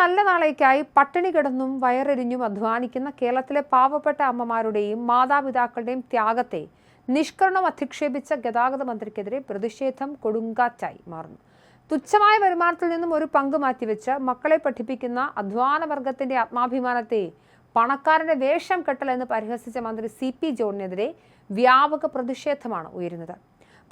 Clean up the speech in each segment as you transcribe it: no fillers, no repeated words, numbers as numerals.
നല്ല നാളേക്കായി പട്ടിണി കിടന്നും വയറെരിഞ്ഞും അധ്വാനിക്കുന്ന കേരളത്തിലെ പാവപ്പെട്ട അമ്മമാരുടെയും മാതാപിതാക്കളുടെയും ത്യാഗത്തെ നിഷ്കരണം അധിക്ഷേപിച്ച ഗതാഗത മന്ത്രിക്കെതിരെ പ്രതിഷേധം കൊടുങ്കാറ്റായി മാറുന്നു. തുച്ഛമായ വരുമാനത്തിൽ നിന്നും ഒരു പങ്ക് മാറ്റിവെച്ച് മക്കളെ പഠിപ്പിക്കുന്ന അധ്വാന വർഗത്തിന്റെ ആത്മാഭിമാനത്തെ പണക്കാരന്റെ വേഷം കെട്ടൽ എന്ന് പരിഹസിച്ച മന്ത്രി CP ജോണിനെതിരെ വ്യാപക പ്രതിഷേധമാണ് ഉയരുന്നത്.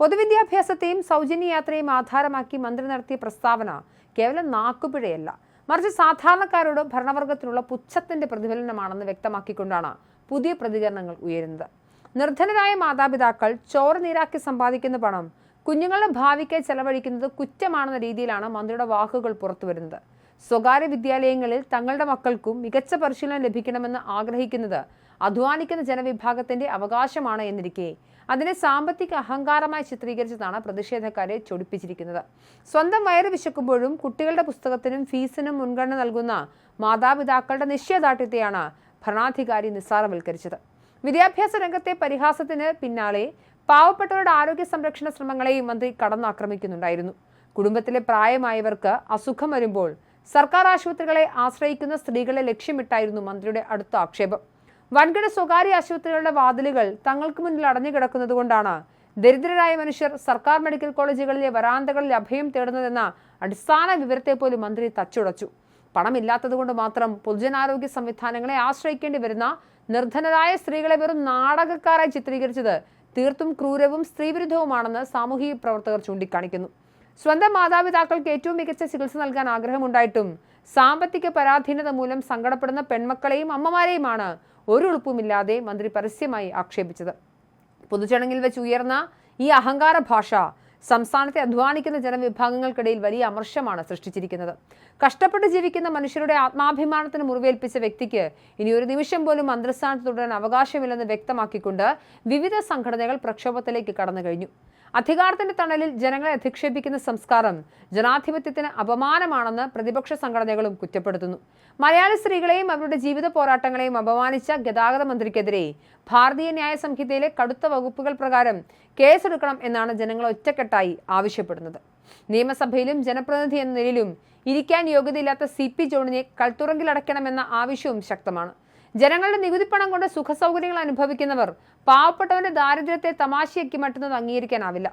പൊതുവിദ്യാഭ്യാസത്തെയും സൗജന്യ യാത്രയും ആധാരമാക്കി മന്ത്രി നടത്തിയ പ്രസ്താവന കേവലം നാക്കുപിഴയല്ല, മറിച്ച് സാധാരണക്കാരോട് ഭരണവർഗത്തിനുള്ള പുച്ഛത്തിന്റെ പ്രതിഫലനമാണെന്ന് വ്യക്തമാക്കിക്കൊണ്ടാണ് പുതിയ പ്രതികരണങ്ങൾ ഉയരുന്നത്. നിർധനരായ മാതാപിതാക്കൾ ചോര നീരാക്കി സമ്പാദിക്കുന്ന പണം കുഞ്ഞുങ്ങളുടെ ഭാവിക്കായി ചെലവഴിക്കുന്നത് കുറ്റമാണെന്ന രീതിയിലാണ് മന്ത്രിയുടെ വാക്കുകൾ പുറത്തുവരുന്നത്. സ്വകാര്യ വിദ്യാലയങ്ങളിൽ തങ്ങളുടെ മക്കൾക്കും മികച്ച പരിശീലനം ലഭിക്കണമെന്ന് ആഗ്രഹിക്കുന്നത് അധ്വാനിക്കുന്ന ജനവിഭാഗത്തിന്റെ അവകാശമാണ് എന്നിരിക്കെ അതിനെ സാമ്പത്തിക അഹങ്കാരമായി ചിത്രീകരിച്ചതാണ് പ്രതിഷേധക്കാരെ ചൊടിപ്പിച്ചിരിക്കുന്നത്. സ്വന്തം വയറ് വിശക്കുമ്പോഴും കുട്ടികളുടെ പുസ്തകത്തിനും ഫീസിനും മുൻഗണന നൽകുന്ന മാതാപിതാക്കളുടെ നിശ്ചയദാർഢ്യത്തെയാണ് ഭരണാധികാരി നിസ്സാരവൽക്കരിച്ചത്. വിദ്യാഭ്യാസ രംഗത്തെ പരിഹാസത്തിന് പിന്നാലെ പാവപ്പെട്ടവരുടെ ആരോഗ്യ സംരക്ഷണ ശ്രമങ്ങളെയും മന്ത്രി കടന്നാക്രമിക്കുന്നുണ്ടായിരുന്നു. കുടുംബത്തിലെ പ്രായമായവർക്ക് അസുഖം വരുമ്പോൾ സർക്കാർ ആശുപത്രികളെ ആശ്രയിക്കുന്ന സ്ത്രീകളെ ലക്ഷ്യമിട്ടായിരുന്നു മന്ത്രിയുടെ അടുത്ത ആക്ഷേപം. വൻകിട സ്വകാര്യ ആശുപത്രികളുടെ വാതിലുകൾ തങ്ങൾക്ക് മുന്നിൽ അടഞ്ഞുകിടക്കുന്നത് കൊണ്ടാണ് ദരിദ്രരായ മനുഷ്യർ സർക്കാർ മെഡിക്കൽ കോളേജുകളിലെ വരാന്തകളിൽ അഭയം തേടുന്നതെന്ന അടിസ്ഥാന വിവരത്തെ പോലും മന്ത്രി തച്ചുടച്ചു. പണമില്ലാത്തതുകൊണ്ട് മാത്രം പൊതുജനാരോഗ്യ സംവിധാനങ്ങളെ ആശ്രയിക്കേണ്ടി വരുന്ന നിർധനരായ സ്ത്രീകളെ വെറും നാടകക്കാരായി ചിത്രീകരിച്ചത് തീർത്തും ക്രൂരവും സ്ത്രീവിരുദ്ധവുമാണെന്ന് സാമൂഹിക പ്രവർത്തകർ ചൂണ്ടിക്കാണിക്കുന്നു. സ്വന്തം മാതാപിതാക്കൾക്ക് ഏറ്റവും മികച്ച ചികിത്സ നൽകാൻ ആഗ്രഹമുണ്ടായിട്ടും സാമ്പത്തിക പരാധീനത മൂലം സങ്കടപ്പെടുന്ന പെൺമക്കളെയും അമ്മമാരെയുമാണ് ഒരു എളുപ്പമില്ലാതെ മന്ത്രി പരസ്യമായി ആക്ഷേപിച്ചത്. പൊതുചടങ്ങിൽ വെച്ച് ഉയർന്ന ഈ അഹങ്കാര ഭാഷ സംസ്ഥാനത്തെ അധ്വാനിക്കുന്ന ജനവിഭാഗങ്ങൾക്കിടയിൽ വലിയ അമർഷമാണ് സൃഷ്ടിച്ചിരിക്കുന്നത്. കഷ്ടപ്പെട്ട് ജീവിക്കുന്ന മനുഷ്യരുടെ ആത്മാഭിമാനത്തിന് മുറിവേൽപ്പിച്ച വ്യക്തിക്ക് ഇനി ഒരു നിമിഷം പോലും മന്ത്രിസ്ഥാനത്ത് തുടരാൻ അവകാശമില്ലെന്ന് വ്യക്തമാക്കിക്കൊണ്ട് വിവിധ സംഘടനകൾ പ്രക്ഷോഭത്തിലേക്ക് കടന്നു കഴിഞ്ഞു. അധികാരത്തിന്റെ തണലിൽ ജനങ്ങളെ അധിക്ഷേപിക്കുന്ന സംസ്കാരം ജനാധിപത്യത്തിന് അപമാനമാണെന്ന് പ്രതിപക്ഷ സംഘടനകളും കുറ്റപ്പെടുത്തുന്നു. മലയാളി സ്ത്രീകളെയും അവരുടെ ജീവിത പോരാട്ടങ്ങളെയും അപമാനിച്ച ഗതാഗത മന്ത്രിക്കെതിരെ ഭാരതീയ ന്യായ സംഹിതയിലെ കടുത്ത വകുപ്പുകൾ പ്രകാരം കേസെടുക്കണം എന്നാണ് ജനങ്ങൾ ഒറ്റക്കെട്ടായി ആവശ്യപ്പെടുന്നത്. നിയമസഭയിലും ജനപ്രതിനിധി എന്ന നിലയിലും ഇരിക്കാൻ യോഗ്യതയില്ലാത്ത CP ജോണിനെ കൽത്തുറങ്കിലടയ്ക്കണമെന്ന ആവശ്യവും ശക്തമാണ്. ജനങ്ങളുടെ നികുതിപ്പണം കൊണ്ട് സുഖസൗകര്യങ്ങൾ അനുഭവിക്കുന്നവർ പാവപ്പെട്ടവന്റെ ദാരിദ്ര്യത്തെ തമാശയാക്കി മറ്റുന്നത് അംഗീകരിക്കാനാവില്ല.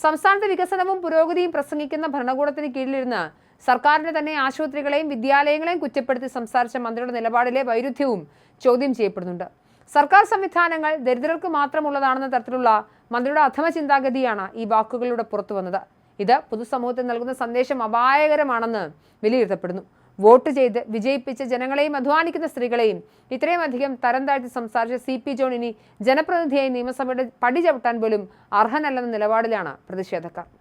സംസ്ഥാനത്തെ വികസനവും പുരോഗതിയും പ്രസംഗിക്കുന്ന ഭരണകൂടത്തിന് കീഴിലിരുന്ന് സർക്കാരിന്റെ തന്നെ ആശുപത്രികളെയും വിദ്യാലയങ്ങളെയും കുറ്റപ്പെടുത്തി സംസാരിച്ച മന്ത്രിയുടെ നിലപാടിലെ വൈരുദ്ധ്യവും ചോദ്യം ചെയ്യപ്പെടുന്നുണ്ട്. സർക്കാർ സംവിധാനങ്ങൾ ദരിദ്രർക്ക് മാത്രമുള്ളതാണെന്ന തരത്തിലുള്ള മന്ത്രിയുടെ അധമ ചിന്താഗതിയാണ് ഈ വാക്കുകളിലൂടെ പുറത്തു വന്നത്. ഇത് പൊതുസമൂഹത്തിന് നൽകുന്ന സന്ദേശം അപായകരമാണെന്ന് വിലയിരുത്തപ്പെടുന്നു. വോട്ട് ചെയ്ത് വിജയിപ്പിച്ച ജനങ്ങളെയും അധ്വാനിക്കുന്ന സ്ത്രീകളെയും ഇത്രയും അധികം തരം താഴ്ത്തി സംസാരിച്ച CP ജോൺ ഇനി ജനപ്രതിനിധിയായി നിയമസഭയുടെ പടി ചവിട്ടാൻ പോലും അർഹനല്ലെന്ന നിലപാടിലാണ് പ്രതിഷേധക്കാർ.